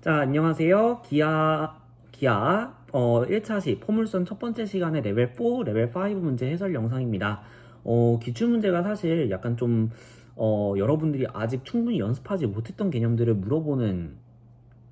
자, 안녕하세요. 기아 1차시 포물선 첫 번째 시간의 레벨 4, 레벨 5 문제 해설 영상입니다. 기출문제가 사실 약간 좀 여러분들이 아직 충분히 연습하지 못했던 개념들을 물어보는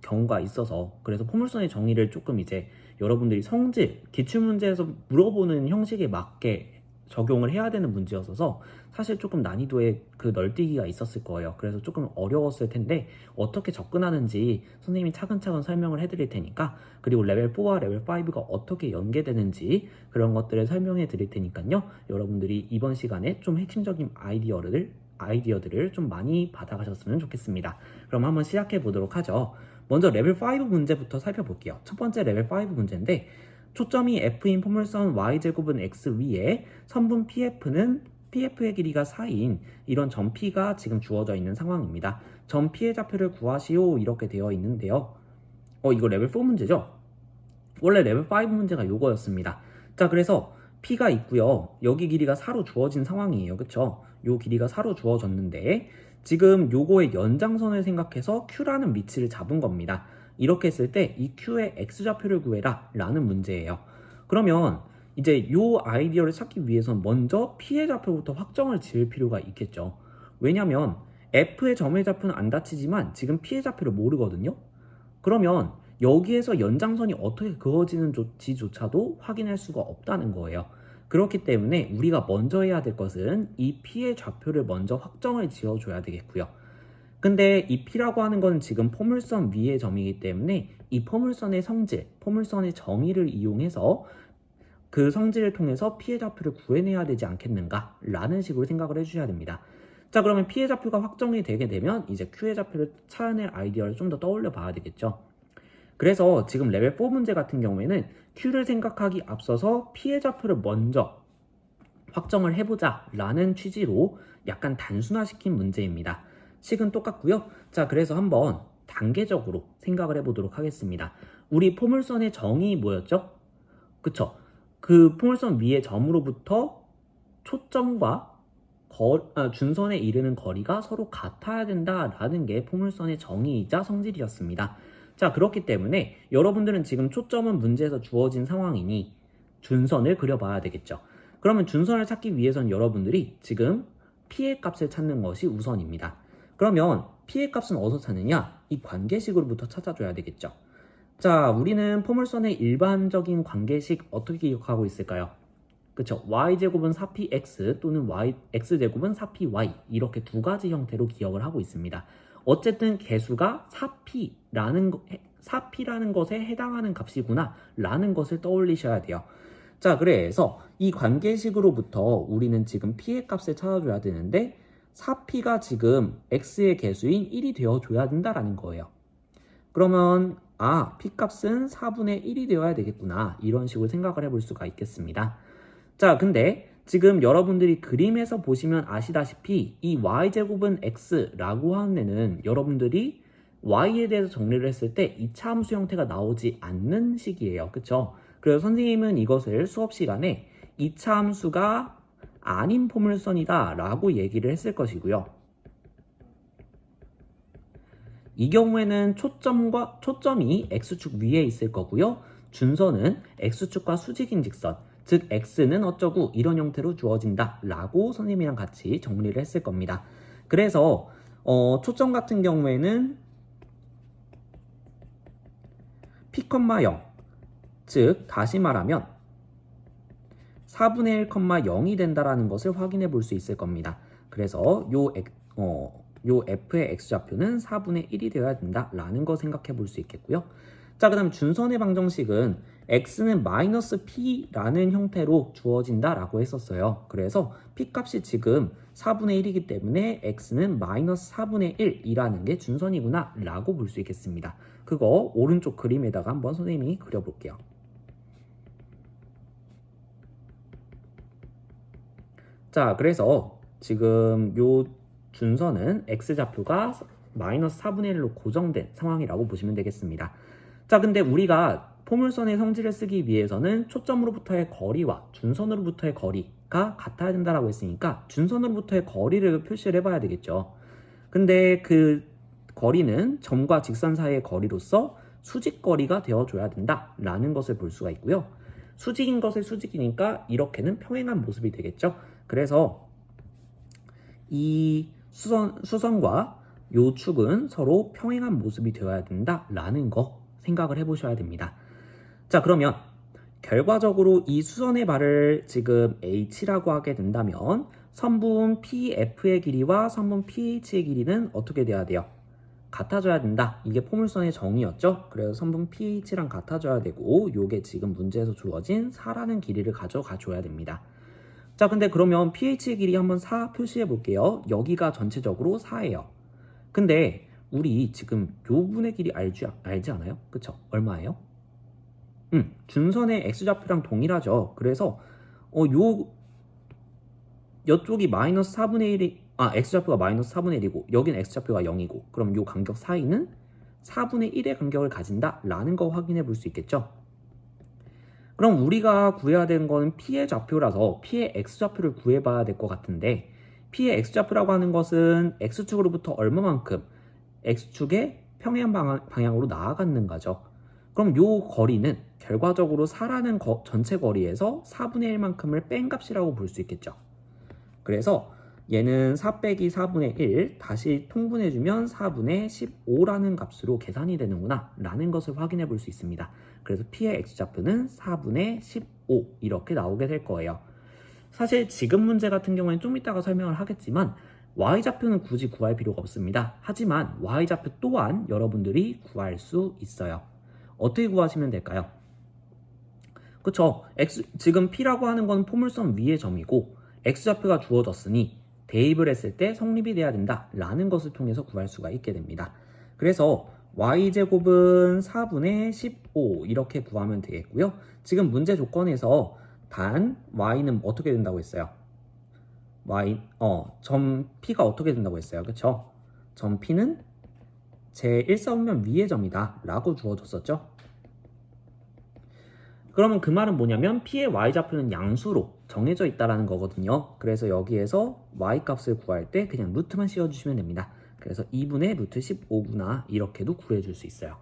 경우가 있어서, 그래서 포물선의 정의를 조금 이제 여러분들이 성질, 기출문제에서 물어보는 형식에 맞게 적용을 해야 되는 문제였어서 사실 조금 난이도에 그 널뛰기가 있었을 거예요. 그래서 조금 어려웠을 텐데 어떻게 접근하는지 선생님이 차근차근 설명을 해드릴 테니까, 그리고 레벨 4와 레벨 5가 어떻게 연계되는지 그런 것들을 설명해 드릴 테니까요. 여러분들이 이번 시간에 좀 핵심적인 아이디어들을 좀 많이 받아가셨으면 좋겠습니다. 그럼 한번 시작해 보도록 하죠. 먼저 레벨 5 문제부터 살펴볼게요. 첫 번째 레벨 5 문제인데, 초점이 F인 포물선 Y제곱은 X 위에 선분 PF의 길이가 4인 이런 점 P가 지금 주어져 있는 상황입니다. 점 P의 좌표를 구하시오 이렇게 되어 있는데요. 이거 레벨 4 문제죠? 원래 레벨 5 문제가 요거였습니다. 자, 그래서 P가 있고요. 여기 길이가 4로 주어진 상황이에요. 그쵸? 요 길이가 4로 주어졌는데 지금 요거의 연장선을 생각해서 Q라는 위치를 잡은 겁니다. 이렇게 했을 때 이 Q의 X좌표를 구해라 라는 문제예요. 그러면 이제 요 아이디어를 찾기 위해선 먼저 P의 좌표부터 확정을 지을 필요가 있겠죠. 왜냐면 F의 점의 좌표는 안 닫히지만 지금 P의 좌표를 모르거든요. 그러면 여기에서 연장선이 어떻게 그어지는지조차도 확인할 수가 없다는 거예요. 그렇기 때문에 우리가 먼저 해야 될 것은 이 P의 좌표를 먼저 확정을 지어줘야 되겠고요. 근데 이 P라고 하는 건 지금 포물선 위의 점이기 때문에 이 포물선의 성질, 포물선의 정의를 이용해서 그 성질을 통해서 P의 좌표를 구해내야 되지 않겠는가 라는 식으로 생각을 해주셔야 됩니다. 자, 그러면 P의 좌표가 확정이 되게 되면 이제 Q의 좌표를 찾아낼 아이디어를 좀 더 떠올려 봐야 되겠죠. 그래서 지금 레벨 4 문제 같은 경우에는 Q를 생각하기 앞서서 P의 좌표를 먼저 확정을 해보자 라는 취지로 약간 단순화시킨 문제입니다. 식은 똑같고요. 자, 그래서 한번 단계적으로 생각을 해보도록 하겠습니다. 우리 포물선의 정의 뭐였죠? 그쵸? 그 포물선 위의 점으로부터 초점과 준선에 이르는 거리가 서로 같아야 된다라는 게 포물선의 정의이자 성질이었습니다. 자, 그렇기 때문에 여러분들은 지금 초점은 문제에서 주어진 상황이니 준선을 그려봐야 되겠죠. 그러면 준선을 찾기 위해선 여러분들이 지금 P의 값을 찾는 것이 우선입니다. 그러면 P의 값은 어디서 찾느냐? 이 관계식으로부터 찾아줘야 되겠죠. 자, 우리는 포물선의 일반적인 관계식 어떻게 기억하고 있을까요? 그쵸? y제곱은 4px 또는 x제곱은 4py 이렇게 두 가지 형태로 기억을 하고 있습니다. 어쨌든 개수가 4p라는 것에 해당하는 값이구나 라는 것을 떠올리셔야 돼요. 자, 그래서 이 관계식으로부터 우리는 지금 p의 값을 찾아줘야 되는데 4p가 지금 x의 개수인 1이 되어줘야 된다라는 거예요. 그러면 p값은 4분의 1이 되어야 되겠구나 이런 식으로 생각을 해볼 수가 있겠습니다. 자, 근데 지금 여러분들이 그림에서 보시면 아시다시피 이 y제곱은 x라고 하는 애는 여러분들이 y에 대해서 정리를 했을 때 이차 함수 형태가 나오지 않는 식이에요. 그쵸? 그래서 선생님은 이것을 수업 시간에 이차 함수가 아닌 포물선이다 라고 얘기를 했을 것이고요. 이 경우에는 초점이 x축 위에 있을 거고요. 준선은 x축과 수직인 직선, 즉 x는 어쩌고 이런 형태로 주어진다 라고 선생님이랑 같이 정리를 했을 겁니다. 그래서 초점 같은 경우에는 p,0, 즉 다시 말하면 4분의 1,0이 된다라는 것을 확인해 볼 수 있을 겁니다. 그래서 요 f의 x좌표는 4분의 1이 되어야 된다라는 거 생각해 볼 수 있겠고요. 자, 그 다음 준선의 방정식은 x는 마이너스 p라는 형태로 주어진다라고 했었어요. 그래서 p 값이 지금 4분의 1이기 때문에 x는 마이너스 4분의 1이라는 게 준선이구나 라고 볼 수 있겠습니다. 그거 오른쪽 그림에다가 한번 선생님이 그려볼게요. 자, 그래서 지금 요 준선은 x좌표가 마이너스 4분의 1로 고정된 상황이라고 보시면 되겠습니다. 자, 근데 우리가 포물선의 성질을 쓰기 위해서는 초점으로부터의 거리와 준선으로부터의 거리가 같아야 된다라고 했으니까 준선으로부터의 거리를 표시를 해봐야 되겠죠. 근데 그 거리는 점과 직선 사이의 거리로서 수직거리가 되어줘야 된다라는 것을 볼 수가 있고요. 수직인 것을 수직이니까 이렇게는 평행한 모습이 되겠죠. 그래서 이 수선과 요 축은 서로 평행한 모습이 되어야 된다라는 거 생각을 해보셔야 됩니다. 자, 그러면 결과적으로 이 수선의 발을 지금 H라고 하게 된다면 선분 PF의 길이와 선분 PH의 길이는 어떻게 돼야 돼요? 같아져야 된다. 이게 포물선의 정의였죠. 그래서 선분 PH랑 같아져야 되고 요게 지금 문제에서 주어진 4라는 길이를 가져가 줘야 됩니다. 자, 근데 그러면 pH의 길이 한번 4 표시해 볼게요. 여기가 전체적으로 4예요. 근데 우리 지금 요 분의 길이 알지 않아요? 그쵸? 얼마예요? 준선의 x좌표랑 동일하죠. 그래서 이쪽이 마이너스 4분의 1이 x좌표가 마이너스 4분의 1이고 여긴 x좌표가 0이고 그럼 요 간격 사이는 4분의 1의 간격을 가진다 라는 거 확인해 볼 수 있겠죠. 그럼 우리가 구해야 되는 거는 p의 좌표라서 p의 x좌표를 구해봐야 될 것 같은데 p의 x좌표라고 하는 것은 x축으로부터 얼마만큼 x축의 평행 방향으로 나아갔는가죠. 그럼 요 거리는 결과적으로 4라는 전체 거리에서 4분의 1만큼을 뺀 값이라고 볼 수 있겠죠. 그래서 얘는 4 빼기 4분의 1 다시 통분해주면 4분의 15라는 값으로 계산이 되는구나 라는 것을 확인해 볼 수 있습니다. 그래서 P의 X좌표는 4분의 15 이렇게 나오게 될 거예요. 사실 지금 문제 같은 경우에는 좀 이따가 설명을 하겠지만 Y좌표는 굳이 구할 필요가 없습니다. 하지만 Y좌표 또한 여러분들이 구할 수 있어요. 어떻게 구하시면 될까요? 그쵸? 지금 P라고 하는 건 포물선 위의 점이고 X좌표가 주어졌으니 대입을 했을 때 성립이 돼야 된다 라는 것을 통해서 구할 수가 있게 됩니다. 그래서 y제곱은 4분의 15 이렇게 구하면 되겠고요. 지금 문제 조건에서 단 y는 어떻게 된다고 했어요? 점 P가 어떻게 된다고 했어요? 그쵸? 점 P는 제1사분면 위의 점이다 라고 주어졌었죠. 그러면 그 말은 뭐냐면 P의 y좌표는 양수로 정해져 있다라는 거거든요. 그래서 여기에서 y값을 구할 때 그냥 루트만 씌워주시면 됩니다. 그래서 2분의 루트 15구나 이렇게도 구해줄 수 있어요.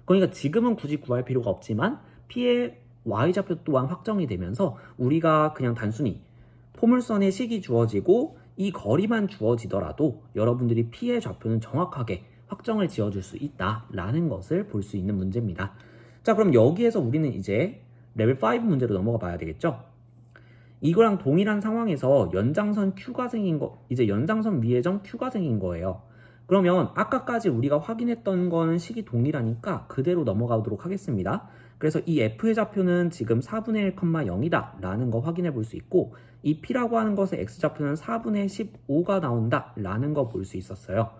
그러니까 지금은 굳이 구할 필요가 없지만 P의 y좌표 또한 확정이 되면서 우리가 그냥 단순히 포물선의 식이 주어지고 이 거리만 주어지더라도 여러분들이 P의 좌표는 정확하게 확정을 지어줄 수 있다라는 것을 볼 수 있는 문제입니다. 자, 그럼 여기에서 우리는 이제 레벨 5 문제로 넘어가 봐야 되겠죠? 이거랑 동일한 상황에서 연장선 Q가 생긴 이제 연장선 위의 점 Q가 생긴 거예요. 그러면 아까까지 우리가 확인했던 거는 식이 동일하니까 그대로 넘어가도록 하겠습니다. 그래서 이 F의 좌표는 지금 4분의 1,0이다 라는 거 확인해 볼 수 있고 이 P라고 하는 것의 X좌표는 4분의 15가 나온다 라는 거 볼 수 있었어요.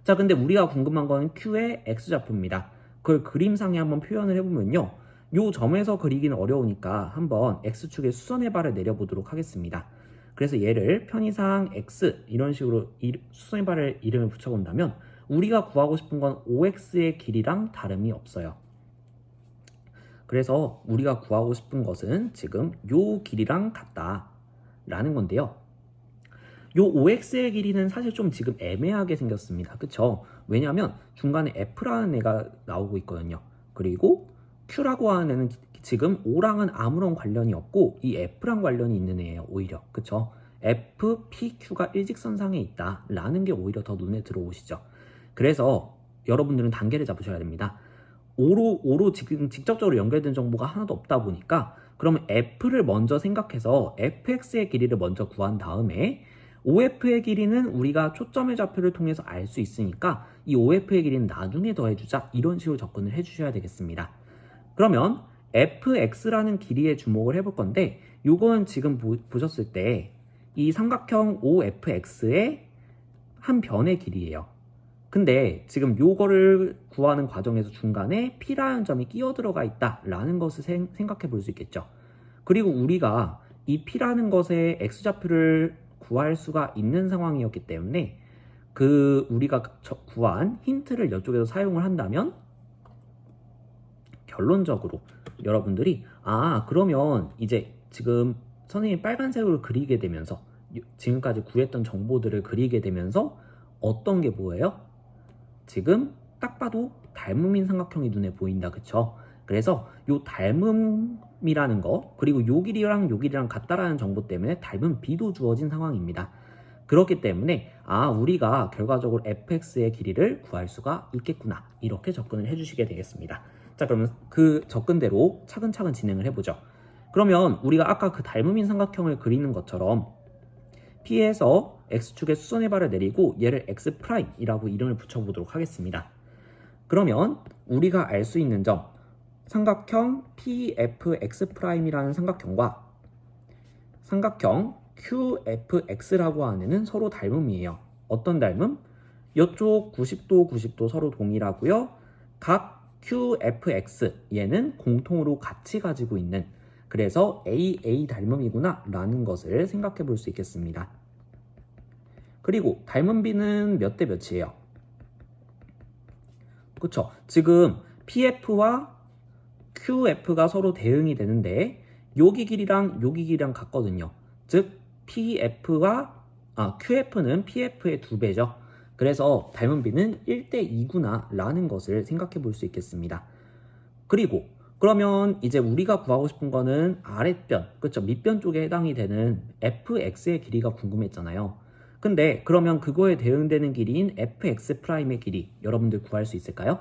자, 근데 우리가 궁금한 거는 Q의 X좌표입니다. 그걸 그림상에 한번 표현을 해보면요. 요 점에서 그리기는 어려우니까 한번 X축의 수선의 발을 내려보도록 하겠습니다. 그래서 얘를 편의상 X 이런 식으로 수선의 발을 이름을 붙여본다면 우리가 구하고 싶은 건 OX의 길이랑 다름이 없어요. 그래서 우리가 구하고 싶은 것은 지금 요 길이랑 같다 라는 건데요. 요 OX의 길이는 사실 좀 지금 애매하게 생겼습니다. 그쵸? 왜냐하면 중간에 F라는 애가 나오고 있거든요. 그리고 Q라고 하는 애는 지금 O랑은 아무런 관련이 없고 이 F랑 관련이 있는 애예요. 오히려. 그쵸? F, P, Q가 일직선상에 있다 라는 게 오히려 더 눈에 들어오시죠. 그래서 여러분들은 단계를 잡으셔야 됩니다. O로 지금 직접적으로 연결된 정보가 하나도 없다 보니까 그러면 F를 먼저 생각해서 FX의 길이를 먼저 구한 다음에 OF의 길이는 우리가 초점의 좌표를 통해서 알 수 있으니까 이 OF의 길이는 나중에 더해주자 이런 식으로 접근을 해주셔야 되겠습니다. 그러면 fx라는 길이에 주목을 해볼 건데 요건 지금 보셨을 때 이 삼각형 OFX의 한 변의 길이에요. 근데 지금 요거를 구하는 과정에서 중간에 P라는 점이 끼어 들어가 있다라는 것을 생각해 볼 수 있겠죠. 그리고 우리가 이 P라는 것의 X좌표를 구할 수가 있는 상황이었기 때문에 우리가 구한 힌트를 이쪽에서 사용을 한다면 결론적으로 여러분들이 그러면 이제 지금 선생님이 빨간색으로 그리게 되면서 지금까지 구했던 정보들을 그리게 되면서 어떤 게 뭐예요? 지금 딱 봐도 닮음인 삼각형이 눈에 보인다, 그쵸? 그래서 요 닮음이라는 거, 그리고 요 길이랑 요 길이랑 같다라는 정보 때문에 닮은 b도 주어진 상황입니다. 그렇기 때문에 우리가 결과적으로 fx의 길이를 구할 수가 있겠구나, 이렇게 접근을 해주시게 되겠습니다. 자, 그러면 그 접근대로 차근차근 진행을 해보죠. 그러면 우리가 아까 그 닮음인 삼각형을 그리는 것처럼 P에서 X축의 수선의 발을 내리고 얘를 X'이라고 이름을 붙여보도록 하겠습니다. 그러면 우리가 알 수 있는 점, 삼각형 PFX'이라는 삼각형과 삼각형 QFX라고 하는 애는 서로 닮음이에요. 어떤 닮음? 이쪽 90도, 90도 서로 동일하고요. 각 QFX 얘는 공통으로 같이 가지고 있는, 그래서 AA 닮음이구나 라는 것을 생각해 볼 수 있겠습니다. 그리고 닮은 B는 몇 대 몇이에요? 그쵸? 지금 PF와 QF가 서로 대응이 되는데 여기 길이랑 여기 길이랑 같거든요. 즉 QF는 PF의 2배죠. 그래서 닮은 B는 1대 2구나 라는 것을 생각해 볼 수 있겠습니다. 그리고 그러면 이제 우리가 구하고 싶은 거는 아랫변, 그쵸? 밑변 쪽에 해당이 되는 fx의 길이가 궁금했잖아요. 근데 그러면 그거에 대응되는 길이인 fx'의 길이 여러분들 구할 수 있을까요?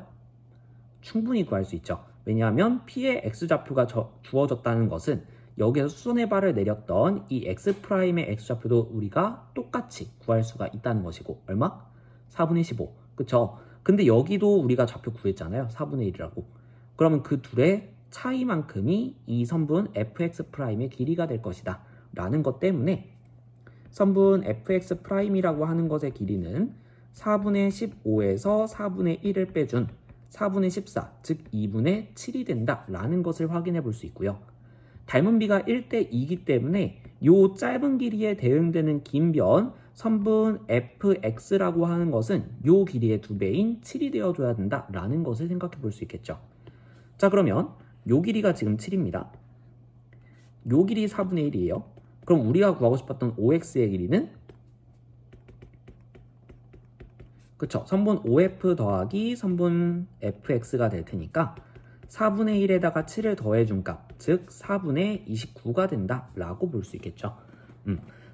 충분히 구할 수 있죠. 왜냐하면 p의 x좌표가 주어졌다는 것은 여기에서 수선의 발을 내렸던 이 x'의 x좌표도 우리가 똑같이 구할 수가 있다는 것이고, 얼마? 4분의 15. 그쵸? 근데 여기도 우리가 좌표 구했잖아요. 4분의 1이라고. 그러면 그 둘의 차이만큼이 이 선분 fx'의 길이가 될 것이다 라는 것 때문에 선분 fx'이라고 하는 것의 길이는 4분의 15에서 4분의 1을 빼준 4분의 14, 즉 2분의 7이 된다 라는 것을 확인해 볼 수 있고요. 닮은 B가 1대 2이기 때문에 요 짧은 길이에 대응되는 긴 변 선분 fx라고 하는 것은 요 길이의 2배인 7이 되어줘야 된다 라는 것을 생각해 볼 수 있겠죠. 자, 그러면 요 길이가 지금 7입니다. 요 길이 4분의 1이에요. 그럼 우리가 구하고 싶었던 OX의 길이는, 그쵸? 선분 OF 더하기 선분 FX가 될 테니까 4분의 1에다가 7을 더해준 값, 즉 4분의 29가 된다 라고 볼 수 있겠죠.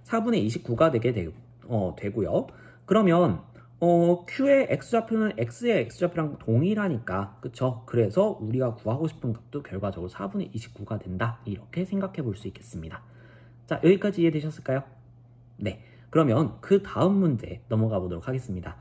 4분의 29가 되고요. 그러면 Q의 X좌표는 X의 X좌표랑 동일하니까, 그쵸? 그래서 우리가 구하고 싶은 값도 결과적으로 4분의 29가 된다, 이렇게 생각해 볼 수 있겠습니다. 자, 여기까지 이해되셨을까요? 네, 그러면 그 다음 문제 넘어가 보도록 하겠습니다.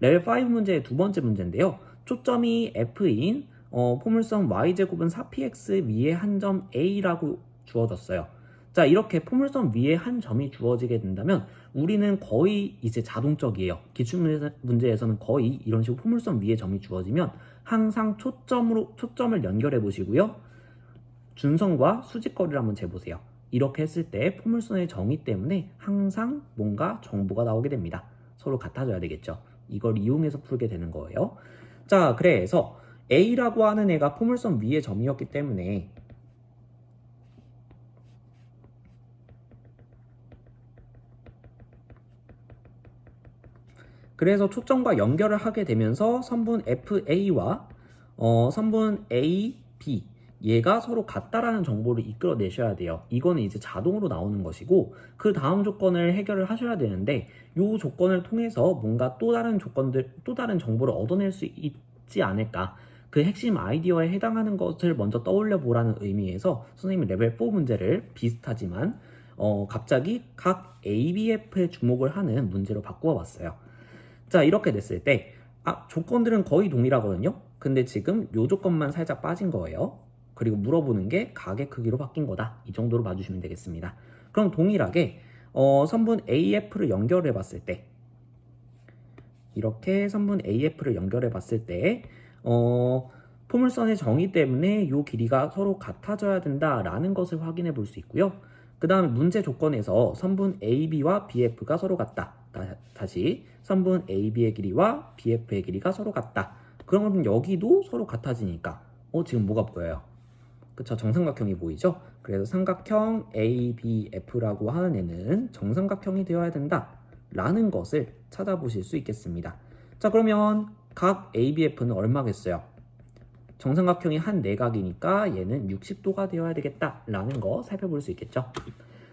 레벨 5 문제의 두 번째 문제인데요. 초점이 F인 포물선 y제곱은 4px 위에 한 점 A라고 주어졌어요. 자, 이렇게 포물선 위에 한 점이 주어지게 된다면 우리는 거의 이제 자동적이에요. 기출문제에서는 거의 이런 식으로 포물선 위에 점이 주어지면 항상 초점을 연결해 보시고요. 준선과 수직거리를 한번 재보세요. 이렇게 했을 때 포물선의 정의 때문에 항상 뭔가 정보가 나오게 됩니다. 서로 같아져야 되겠죠. 이걸 이용해서 풀게 되는 거예요. 자, 그래서 A라고 하는 애가 포물선 위의 점이었기 때문에 그래서 초점과 연결을 하게 되면서 선분 FA와 선분 AB 얘가 서로 같다라는 정보를 이끌어내셔야 돼요. 이거는 이제 자동으로 나오는 것이고 그 다음 조건을 해결을 하셔야 되는데 이 조건을 통해서 뭔가 또 다른 정보를 얻어낼 수 있지 않을까, 그 핵심 아이디어에 해당하는 것을 먼저 떠올려 보라는 의미에서 선생님이 레벨 4 문제를 비슷하지만 갑자기 각 ABF에 주목을 하는 문제로 바꾸어 봤어요. 자, 이렇게 됐을 때 조건들은 거의 동일하거든요. 근데 지금 이 조건만 살짝 빠진 거예요. 그리고 물어보는 게 각의 크기로 바뀐 거다, 이 정도로 봐주시면 되겠습니다. 그럼 동일하게 선분 AF를 연결해 봤을 때, 이렇게 선분 AF를 연결해 봤을 때 포물선의 정의 때문에 이 길이가 서로 같아져야 된다라는 것을 확인해 볼 수 있고요. 그 다음에 문제 조건에서 선분 AB와 BF가 서로 같다. 다시 선분 AB의 길이와 BF의 길이가 서로 같다. 그러면 여기도 서로 같아지니까 지금 뭐가 보여요? 그쵸? 정삼각형이 보이죠? 그래서 삼각형 ABF라고 하는 애는 정삼각형이 되어야 된다 라는 것을 찾아보실 수 있겠습니다. 자, 그러면 각 ABF는 얼마겠어요? 정삼각형이 한 내각이니까 얘는 60도가 되어야 되겠다라는 거 살펴볼 수 있겠죠.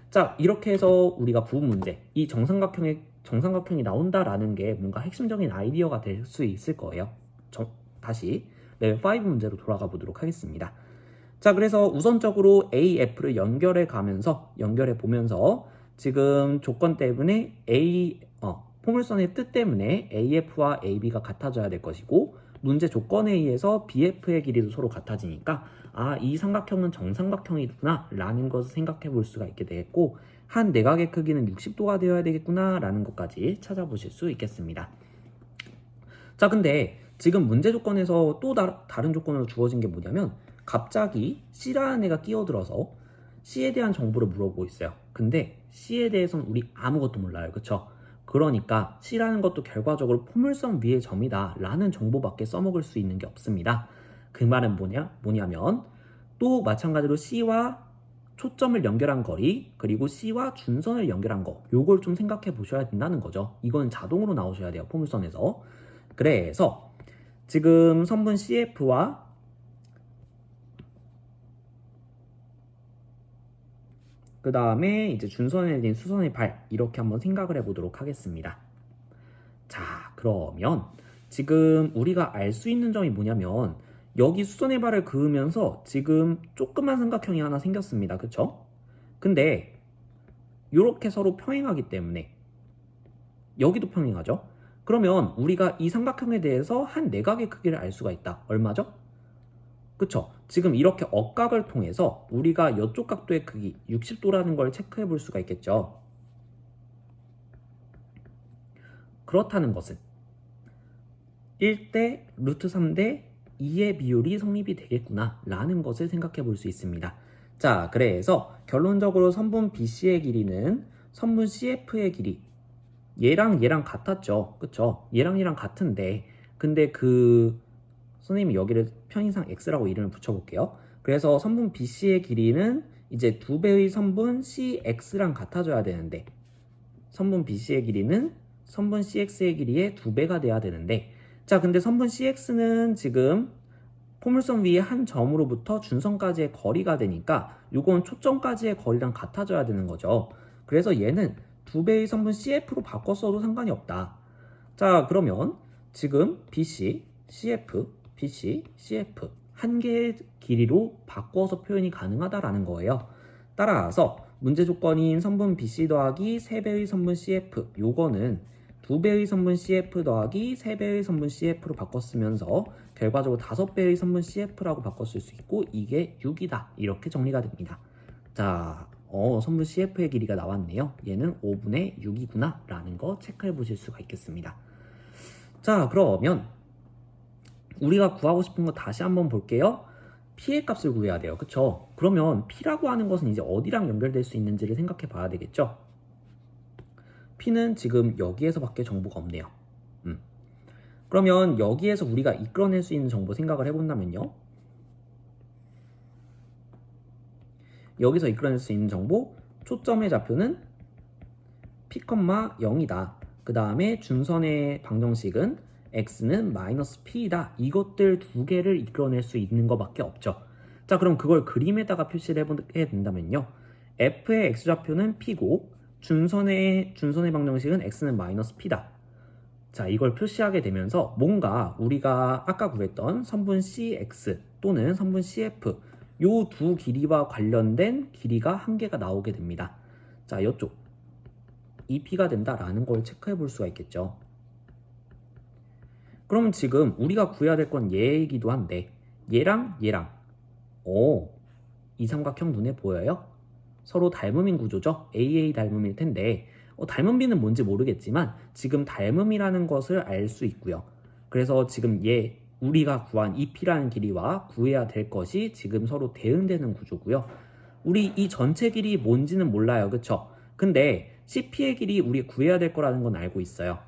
자, 이렇게 해서 우리가 부분 문제, 이 정삼각형이 나온다라는 게 뭔가 핵심적인 아이디어가 될 수 있을 거예요. 다시 레벨 5 문제로 돌아가 보도록 하겠습니다. 자, 그래서 우선적으로 AF를 연결해 보면서 지금 조건 때문에 포물선의 뜻 때문에 AF와 AB가 같아져야 될 것이고, 문제 조건에 의해서 BF의 길이도 서로 같아지니까 이 삼각형은 정삼각형이구나 라는 것을 생각해 볼 수가 있게 되겠고, 한 내각의 크기는 60도가 되어야 되겠구나 라는 것까지 찾아보실 수 있겠습니다. 자, 근데 지금 문제 조건에서 또 다른 조건으로 주어진 게 뭐냐면, 갑자기 C라는 애가 끼어들어서 C에 대한 정보를 물어보고 있어요. 근데 C에 대해서는 우리 아무것도 몰라요. 그쵸? 그러니까 C라는 것도 결과적으로 포물선 위의 점이다 라는 정보밖에 써먹을 수 있는 게 없습니다. 그 말은 뭐냐면 또 마찬가지로 C와 초점을 연결한 거리, 그리고 C와 준선을 연결한 거, 요걸 좀 생각해 보셔야 된다는 거죠. 이건 자동으로 나오셔야 돼요, 포물선에서. 그래서 지금 선분 CF와 그 다음에 이제 준선에 대한 수선의 발, 이렇게 한번 생각을 해보도록 하겠습니다. 자, 그러면 지금 우리가 알 수 있는 점이 뭐냐면, 여기 수선의 발을 그으면서 지금 조그만 삼각형이 하나 생겼습니다. 그쵸? 근데 이렇게 서로 평행하기 때문에 여기도 평행하죠? 그러면 우리가 이 삼각형에 대해서 한 내각의 크기를 알 수가 있다. 얼마죠? 그쵸? 지금 이렇게 억각을 통해서 우리가 이쪽 각도의 크기 60도라는 걸 체크해 볼 수가 있겠죠. 그렇다는 것은 1대 루트 3대 2의 비율이 성립이 되겠구나 라는 것을 생각해 볼 수 있습니다. 자, 그래서 결론적으로 선분 BC의 길이는 선분 CF의 길이, 얘랑 같았죠. 그쵸? 얘랑 같은데, 근데 선생님이 여기를 편의상 X라고 이름을 붙여볼게요. 그래서 선분 BC의 길이는 이제 2배의 선분 CX랑 같아져야 되는데, 선분 BC의 길이는 선분 CX의 길이의 2배가 돼야 되는데, 자, 근데 선분 CX는 지금 포물선 위에 한 점으로부터 준선까지의 거리가 되니까 요건 초점까지의 거리랑 같아져야 되는 거죠. 그래서 얘는 2배의 선분 CF로 바꿨어도 상관이 없다. 자, 그러면 지금 BC, CF, BC, CF 한 개의 길이로 바꿔서 표현이 가능하다라는 거예요. 따라서 문제 조건인 선분 BC 더하기 3배의 선분 CF, 요거는 2배의 선분 CF 더하기 3배의 선분 CF로 바꿨으면서 결과적으로 5배의 선분 CF라고 바꿨을 수 있고, 이게 6이다 이렇게 정리가 됩니다. 자, 선분 CF의 길이가 나왔네요. 얘는 5분의 6이구나 라는 거 체크해 보실 수가 있겠습니다. 자, 그러면 우리가 구하고 싶은 거 다시 한번 볼게요. P의 값을 구해야 돼요. 그쵸? 그러면 P라고 하는 것은 이제 어디랑 연결될 수 있는지를 생각해 봐야 되겠죠? P는 지금 여기에서밖에 정보가 없네요. 그러면 여기에서 우리가 이끌어낼 수 있는 정보 생각을 해본다면요. 여기서 이끌어낼 수 있는 정보, 초점의 좌표는 P, 0이다. 그 다음에 준선의 방정식은 X는 마이너스 P이다. 이것들 두 개를 이끌어낼 수 있는 것밖에 없죠. 자, 그럼 그걸 그림에다가 표시를 해야 된다면요. F의 X좌표는 P고, 준선의 방정식은 X는 마이너스 P다. 자, 이걸 표시하게 되면서 뭔가 우리가 아까 구했던 선분 CX 또는 선분 CF 요 두 길이와 관련된 길이가 한 개가 나오게 됩니다. 자, 이쪽 이 P가 된다라는 걸 체크해 볼 수가 있겠죠. 그러면 지금 우리가 구해야 될 건 얘이기도 한데, 얘랑 이 삼각형 눈에 보여요? 서로 닮음인 구조죠. AA 닮음일 텐데 닮음비는 뭔지 모르겠지만 지금 닮음이라는 것을 알 수 있고요. 그래서 지금 우리가 구한 이 P라는 길이와 구해야 될 것이 지금 서로 대응되는 구조고요. 우리 이 전체 길이 뭔지는 몰라요. 그쵸? 근데 CP의 길이 우리 구해야 될 거라는 건 알고 있어요.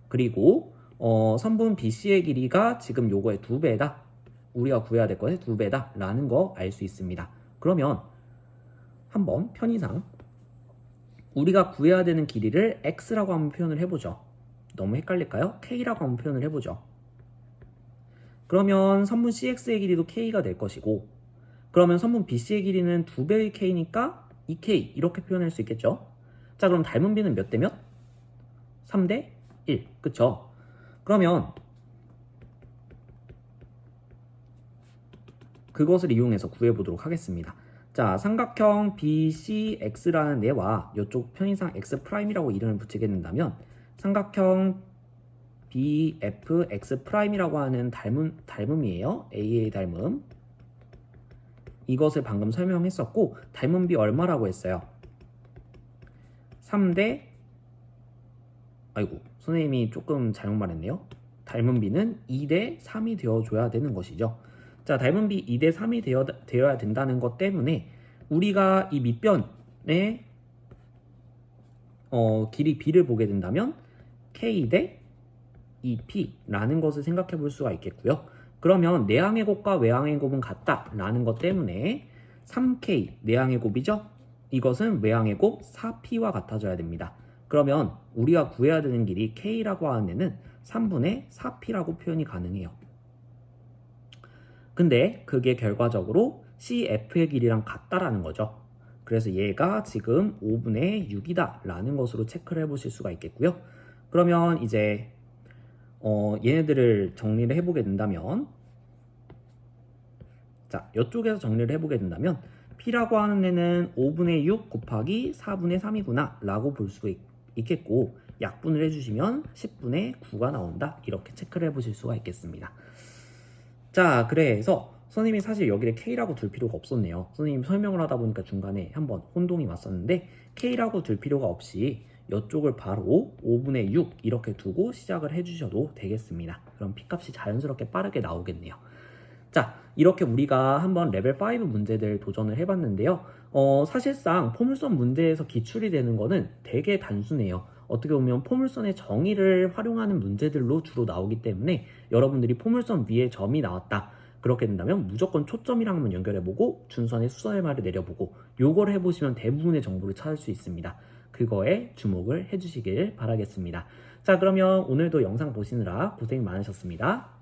그리고 선분 BC의 길이가 지금 요거의 2배다. 우리가 구해야 될 것의 2배다 라는 거 알 수 있습니다. 그러면 한번 편의상 우리가 구해야 되는 길이를 X라고 한번 표현을 해보죠. 너무 헷갈릴까요? K라고 한번 표현을 해보죠. 그러면 선분 CX의 길이도 K가 될 것이고, 그러면 선분 BC의 길이는 2배의 K니까 2K 이렇게 표현할 수 있겠죠. 자, 그럼 닮은 B는 몇 대 몇? 3대 1. 그쵸? 그러면 그것을 이용해서 구해보도록 하겠습니다. 자, 삼각형 BCX라는 얘와 이쪽 편의상 X'이라고 이름을 붙이게 된다면 삼각형 BFX'이라고 하는 닮음이에요. AA 닮음. 이것을 방금 설명했었고, 닮은 B 얼마라고 했어요? 3대, 아이고, 선생님이 조금 잘못 말했네요. 닮은 B는 2대 3이 되어줘야 되는 것이죠. 자, 닮은 B 2대 3이 되어야 된다는 것 때문에 우리가 이 밑변의 길이 B를 보게 된다면 K 대 2P라는 것을 생각해 볼 수가 있겠고요. 그러면 내항의 곱과 외항의 곱은 같다라는 것 때문에 3K 내항의 곱이죠. 이것은 외항의 곱 4P와 같아져야 됩니다. 그러면 우리가 구해야 되는 길이 K라고 하는 애는 3분의 4P라고 표현이 가능해요. 근데 그게 결과적으로 CF의 길이랑 같다라는 거죠. 그래서 얘가 지금 5분의 6이다 라는 것으로 체크를 해보실 수가 있겠고요. 그러면 이제 얘네들을 정리를 해보게 된다면, 자, 이쪽에서 정리를 해보게 된다면 P라고 하는 애는 5분의 6 곱하기 4분의 3이구나 라고 볼 수 있겠고, 약분을 해주시면 10분의 9가 나온다 이렇게 체크를 해보실 수가 있겠습니다. 자, 그래서 선생님이 사실 여기를 K라고 둘 필요가 없었네요. 선생님 설명을 하다 보니까 중간에 한번 혼동이 왔었는데 K라고 둘 필요가 없이 이쪽을 바로 5분의 6 이렇게 두고 시작을 해주셔도 되겠습니다. 그럼 P값이 자연스럽게 빠르게 나오겠네요. 자, 이렇게 우리가 한번 레벨 5 문제들 도전을 해봤는데요. 사실상 포물선 문제에서 기출이 되는 거는 되게 단순해요. 어떻게 보면 포물선의 정의를 활용하는 문제들로 주로 나오기 때문에 여러분들이 포물선 위에 점이 나왔다. 그렇게 된다면 무조건 초점이랑 한번 연결해보고 준선의 수선의 말을 내려보고 요걸 해보시면 대부분의 정보를 찾을 수 있습니다. 그거에 주목을 해주시길 바라겠습니다. 자, 그러면 오늘도 영상 보시느라 고생 많으셨습니다.